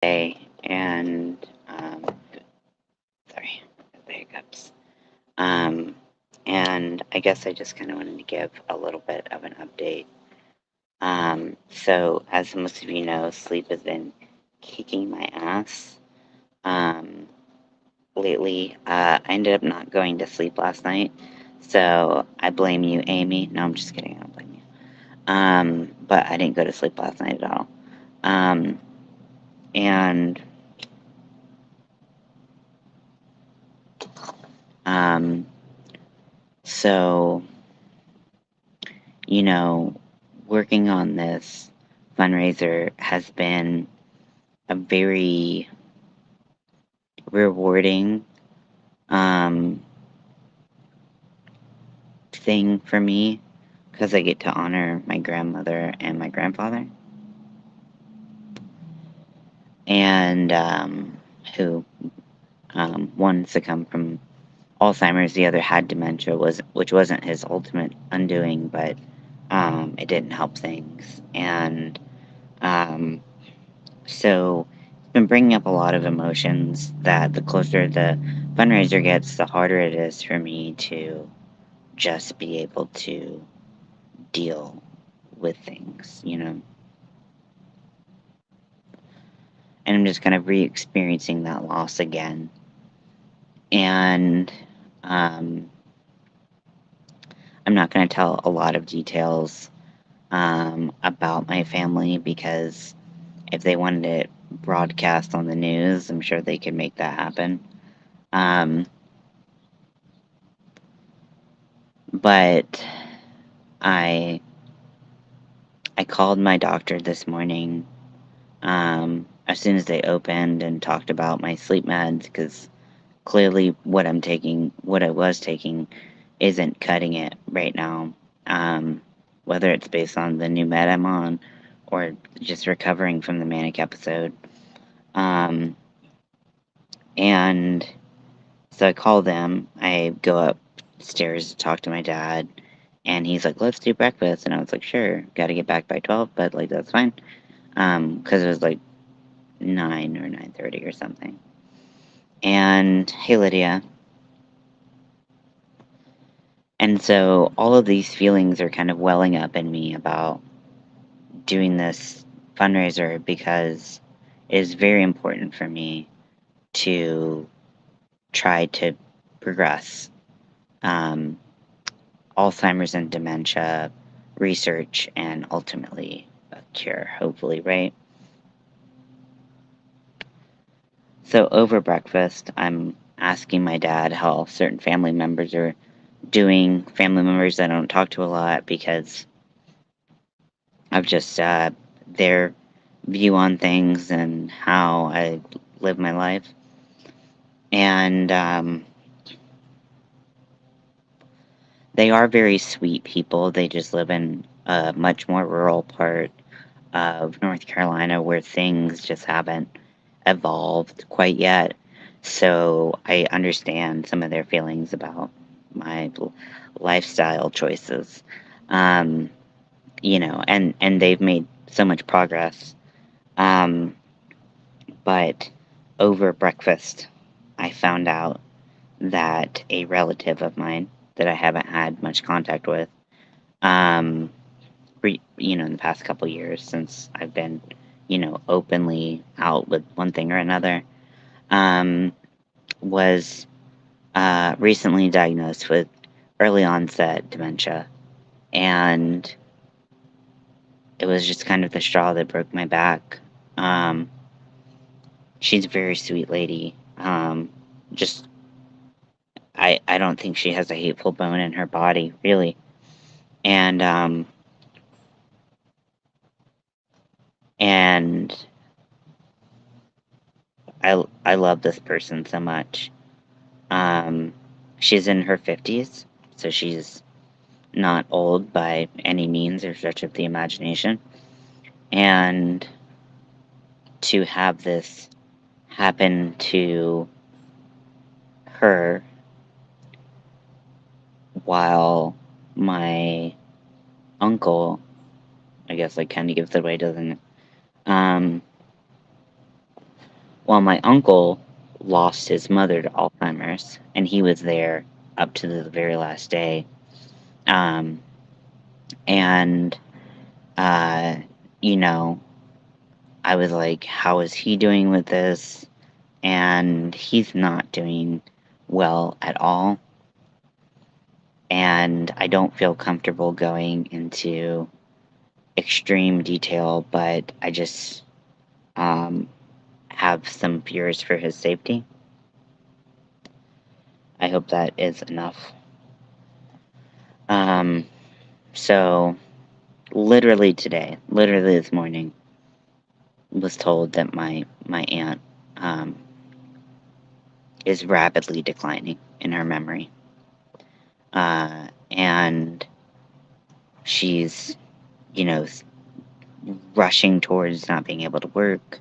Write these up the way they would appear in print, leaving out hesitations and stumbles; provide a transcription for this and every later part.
Day, and sorry, the hiccups. Um, and I guess I just kind of wanted to give a little bit of an update. So, as most of you know, sleep has been kicking my ass. Um, Lately, I ended up not going to sleep last night, so I blame you, Amy. No, I'm just kidding. I don't blame you. But I didn't go to sleep last night at all. Um, and um, so you know, working on this fundraiser has been a very rewarding um, thing for me because I get to honor my grandmother and my grandfather, and who one succumbed from Alzheimer's, the other had dementia, which wasn't his ultimate undoing, but it didn't help things, and um, so it's been bringing up a lot of emotions that the closer the fundraiser gets, the harder it is for me to just be able to deal with things, And I'm just kind of re experiencing that loss again. And um, I'm not going to tell a lot of details about my family because if they wanted it broadcast on the news, I'm sure they could make that happen. Um, but I I called my doctor this morning as soon as they opened and talked about my sleep meds because clearly what I was taking, isn't cutting it right now. Um, Whether it's based on the new med I'm on or just recovering from the manic episode. Um, and so I call them. I go upstairs to talk to my dad. And he's like, let's do breakfast. And I was like, sure, got to get back by 12, but like, that's fine. Because it was like 9 or 9:30 or something. And hey, Lydia. And so all of these feelings are kind of welling up in me about doing this fundraiser because it is very important for me to try to progress um, Alzheimer's and dementia research and ultimately a cure, hopefully, right? So over breakfast, I'm asking my dad how certain family members are doing, family members that I don't talk to a lot because of just their view on things and how I live my life. And they are very sweet people. They just live in a much more rural part of North Carolina where things just haven't evolved quite yet. So I understand some of their feelings about my lifestyle choices. Um, and they've made so much progress. Um, but over breakfast, I found out that a relative of mine that I haven't had much contact with, um, in the past couple years since I've been, openly out with one thing or another, um, was recently diagnosed with early onset dementia. And it was just kind of the straw that broke my back. Um, she's a very sweet lady. Just I don't think she has a hateful bone in her body, really. And and I love this person so much. Um, she's in her 50s, so she's not old by any means or stretch of the imagination. And to have this happen to her while my uncle, I guess, like kind of gives it away, doesn't it? Um, Well, my uncle lost his mother to Alzheimer's, and he was there up to the very last day. Um, and, uh, you know, I was like, how is he doing with this? And he's not doing well at all. And I don't feel comfortable going into extreme detail, but I just um, have some fears for his safety. I hope that is enough. Um, so, literally this morning, was told that my aunt um, is rapidly declining in her memory, and she's, you know, rushing towards not being able to work.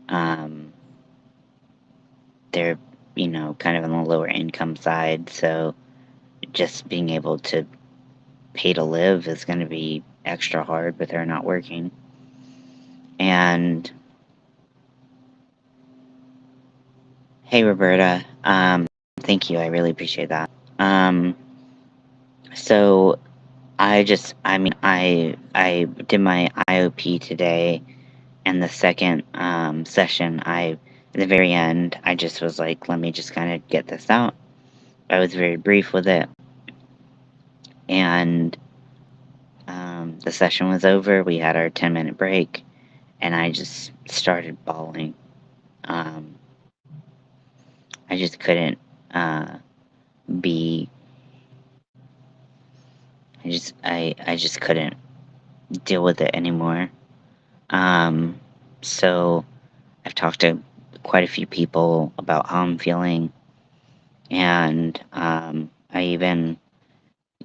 Um, they're, kind of on the lower income side, so just being able to pay to live is going to be extra hard with her not working. And hey, Roberta, thank you. I really appreciate that. So I did my IOP today, and the second session, at the very end, I just was like, let me just kind of get this out. I was very brief with it, and the session was over. We had our 10-minute break, and I just started bawling. Um, I just couldn't uh, be. I just couldn't deal with it anymore. Um, so I've talked to quite a few people about how I'm feeling, and I even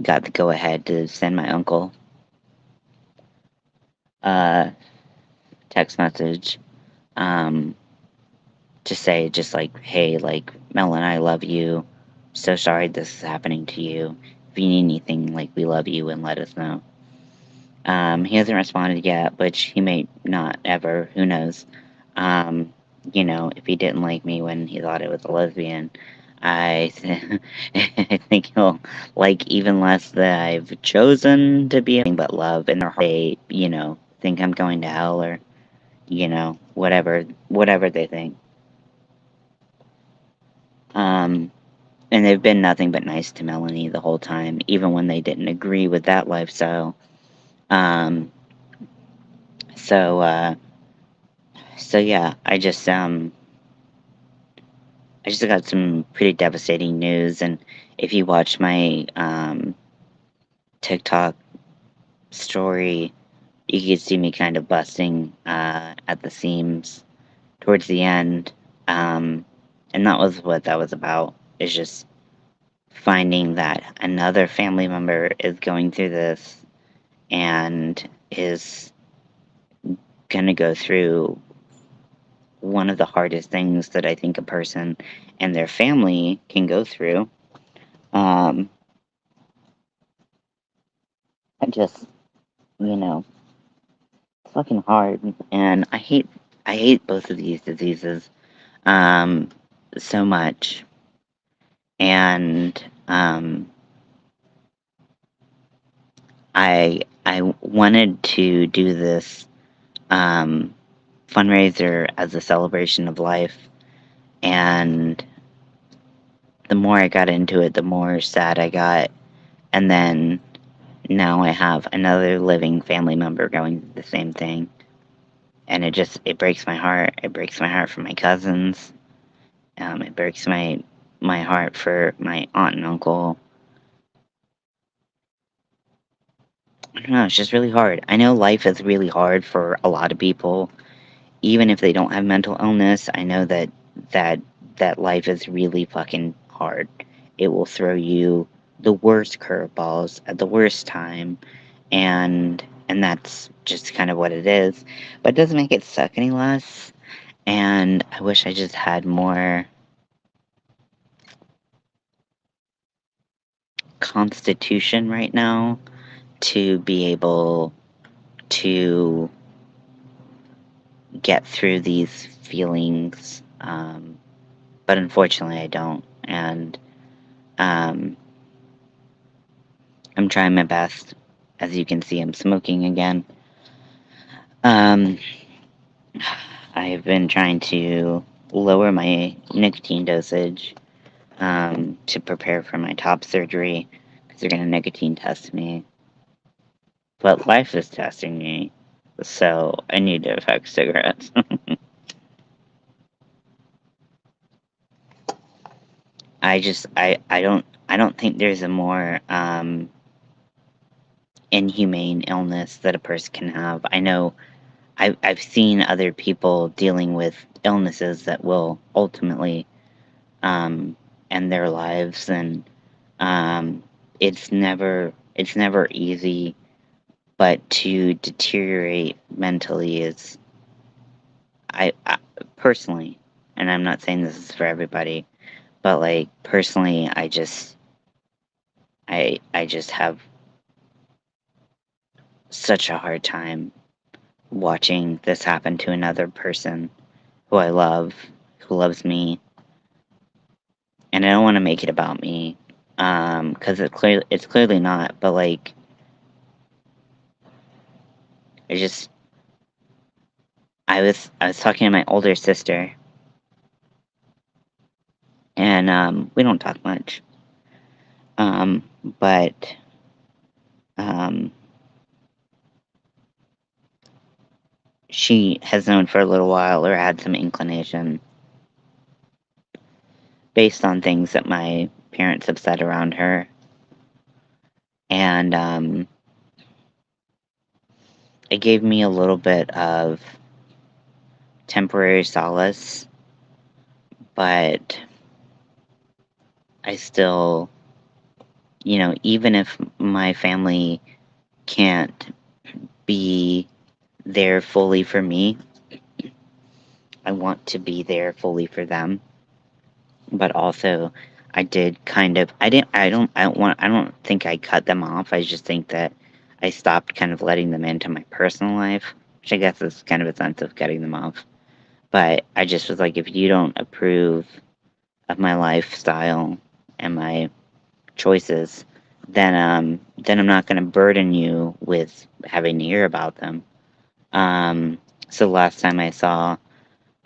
got the go ahead to send my uncle a text message um, to say just like, hey, like Mel and I love you. So sorry this is happening to you. If you need anything, like we love you and let us know. He hasn't responded yet, which he may not ever. Who knows? Um, if he didn't like me when he thought I was a lesbian, I, I think he'll like even less that I've chosen to be anything but love, and they, think I'm going to hell or, whatever they think. Um, and they've been nothing but nice to Melanie the whole time, even when they didn't agree with that lifestyle. Um, so, uh, So yeah, I just got some pretty devastating news, and if you watch my TikTok story, you could see me kind of busting at the seams towards the end, um, and that was what that was about. Is just finding that another family member is going through this and is gonna go through one of the hardest things that I think a person and their family can go through. Um, I just, you know, it's fucking hard, and I hate both of these diseases um, so much, and I wanted to do this um, fundraiser as a celebration of life, and the more I got into it, the more sad I got, and then now I have another living family member going through the same thing, and it breaks my heart. It breaks my heart for my cousins. It breaks my heart for my aunt and uncle. I don't know. It's just really hard. I know life is really hard for a lot of people, even if they don't have mental illness. I know that that life is really fucking hard. It will throw you the worst curveballs at the worst time, and that's just kind of what it is. But it doesn't make it suck any less. And I wish I just had more constitution right now to be able to get through these feelings, but unfortunately I don't. And um, I'm trying my best. As you can see, I'm smoking again. Um, I've been trying to lower my nicotine dosage to prepare for my top surgery because they're going to nicotine test me. But life is testing me, so I need to affect cigarettes. I don't think there's a more inhumane illness that a person can have. I know I've seen other people dealing with illnesses that will ultimately um, end their lives, and um, it's never easy. But to deteriorate mentally is I personally, and I'm not saying this is for everybody, but like personally, I just have such a hard time watching this happen to another person who I love, who loves me, and I don't want to make it about me, because it's clearly not. But like, I just I was talking to my older sister, and we don't talk much, but um, she has known for a little while or had some inclination based on things that my parents have said around her, and it gave me a little bit of temporary solace, but I still, even if my family can't be there fully for me, I want to be there fully for them. But also, I did kind of, I don't think I cut them off. I just think that I stopped kind of letting them into my personal life, which I guess is kind of a sense of cutting them off. But I just was like, if you don't approve of my lifestyle and my choices, then I'm not going to burden you with having to hear about them. So the last time I saw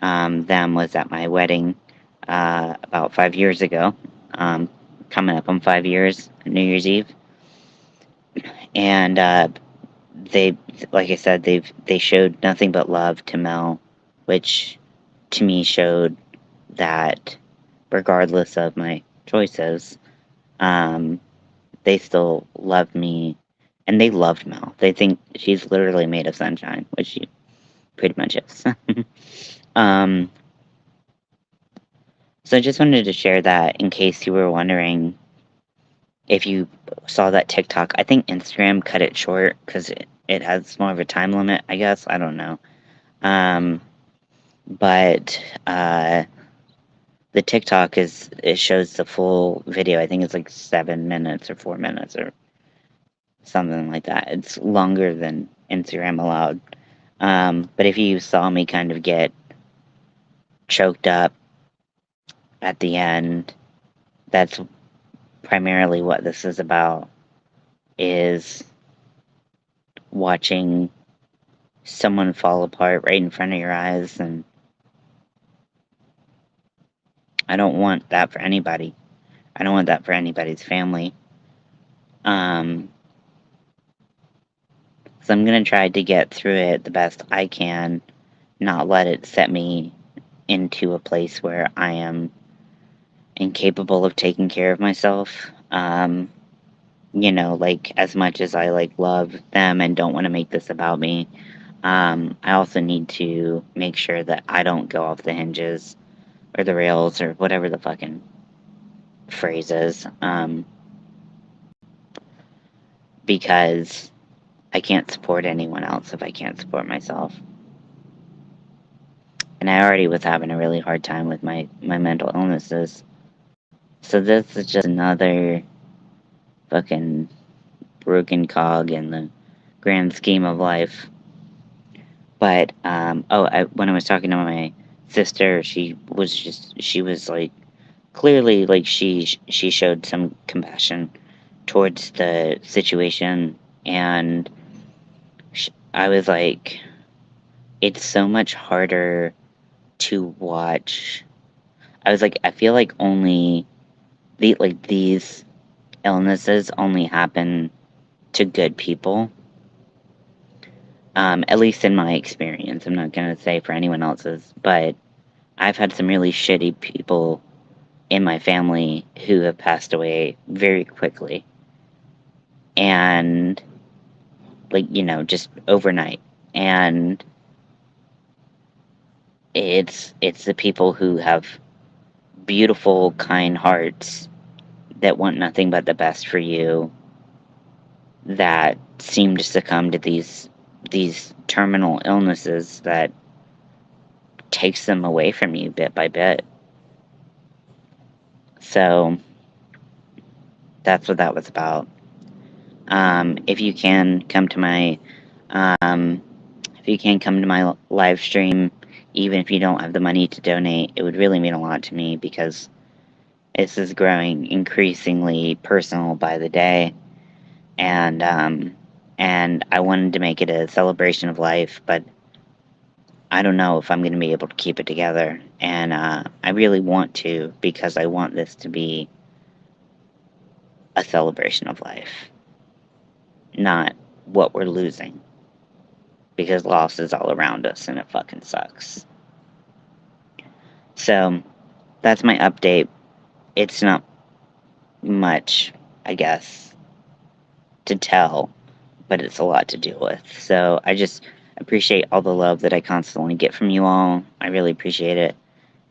them was at my wedding about 5 years ago, coming up on 5 years, New Year's Eve, and they, like I said, they showed nothing but love to Mel, which to me showed that regardless of my choices, um, they still love me, and they loved Mel. They think she's literally made of sunshine, which she pretty much is. um, so I just wanted to share that in case you were wondering if you saw that TikTok. I think Instagram cut it short because it has more of a time limit, I guess. I don't know. Um, but the TikTok it shows the full video. I think it's like 7 minutes or 4 minutes or something like that. It's longer than Instagram allowed. But if you saw me kind of get choked up at the end, that's primarily what this is about, is watching someone fall apart right in front of your eyes, and I don't want that for anybody. I don't want that for anybody's family. Um, so I'm gonna try to get through it the best I can, not let it set me into a place where I am incapable of taking care of myself. Like as much as I like love them and don't want to make this about me, I also need to make sure that I don't go off the hinges or the rails or whatever the fucking phrase is, because I can't support anyone else if I can't support myself. And I already was having a really hard time with my mental illnesses. So this is just another fucking broken cog in the grand scheme of life. But when I was talking to my sister, she was like clearly like she showed some compassion towards the situation, and I was like, it's so much harder to watch. I was like, I feel like only these illnesses only happen to good people. At least in my experience. I'm not gonna say for anyone else's, but I've had some really shitty people in my family who have passed away very quickly, and like just overnight. And it's the people who have beautiful, kind hearts that want nothing but the best for you that seem to succumb to these terminal illnesses that takes them away from you bit by bit. So that's what that was about. If you can come to my um, if you can come to my live stream, even if you don't have the money to donate, it would really mean a lot to me because this is growing increasingly personal by the day, and I wanted to make it a celebration of life, but I don't know if I'm going to be able to keep it together, and I really want to because I want this to be a celebration of life, not what we're losing, because loss is all around us and it fucking sucks. So that's my update. It's not much, I guess, to tell, but it's a lot to deal with. So I just appreciate all the love that I constantly get from you all. I really appreciate it.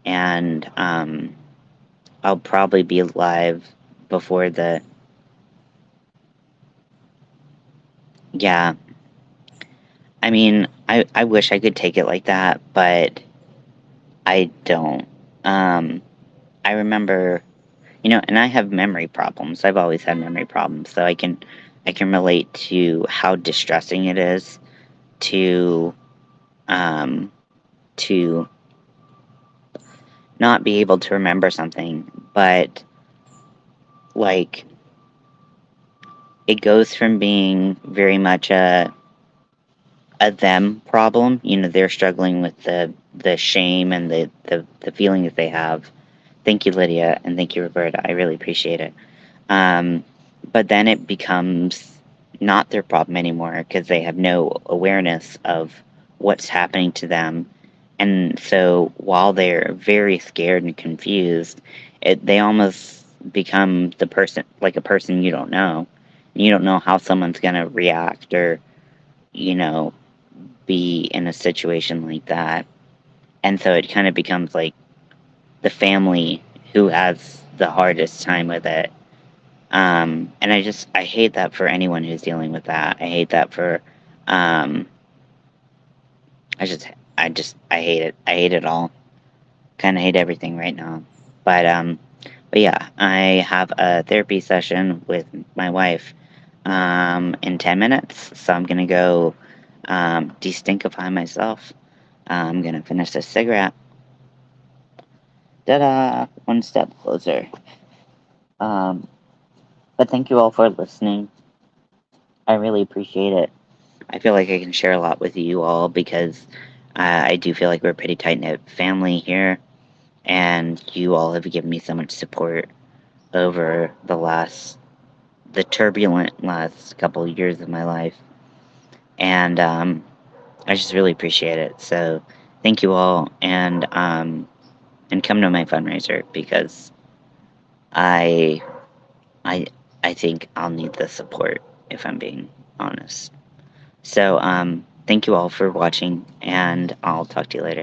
And I'll probably be live before the. Yeah. I mean, I wish I could take it like that, but I don't. Um, I remember, and I have memory problems. I've always had memory problems, so I can relate to how distressing it is to um, to not be able to remember something, but like it goes from being very much a them problem. They're struggling with the shame and the feeling that they have. Thank you, Lydia, and thank you, Roberta. I really appreciate it. But then it becomes not their problem anymore because they have no awareness of what's happening to them. And so while they're very scared and confused, they almost become the person, like a person you don't know. You don't know how someone's going to react or, you know, be in a situation like that. And so it kind of becomes like the family who has the hardest time with it. And I hate that for anyone who's dealing with that. I hate that for, um, I hate it. I hate it all. Kind of hate everything right now. But yeah, I have a therapy session with my wife, in 10 minutes. So I'm going to go, de-stinkify myself. I'm going to finish this cigarette. Ta-da! One step closer. Um, but thank you all for listening. I really appreciate it. I feel like I can share a lot with you all because I do feel like we're a pretty tight knit family here, and you all have given me so much support over the turbulent last couple of years of my life, and I just really appreciate it. So thank you all, and come to my fundraiser because I I I think I'll need the support if I'm being honest. So thank you all for watching, and I'll talk to you later.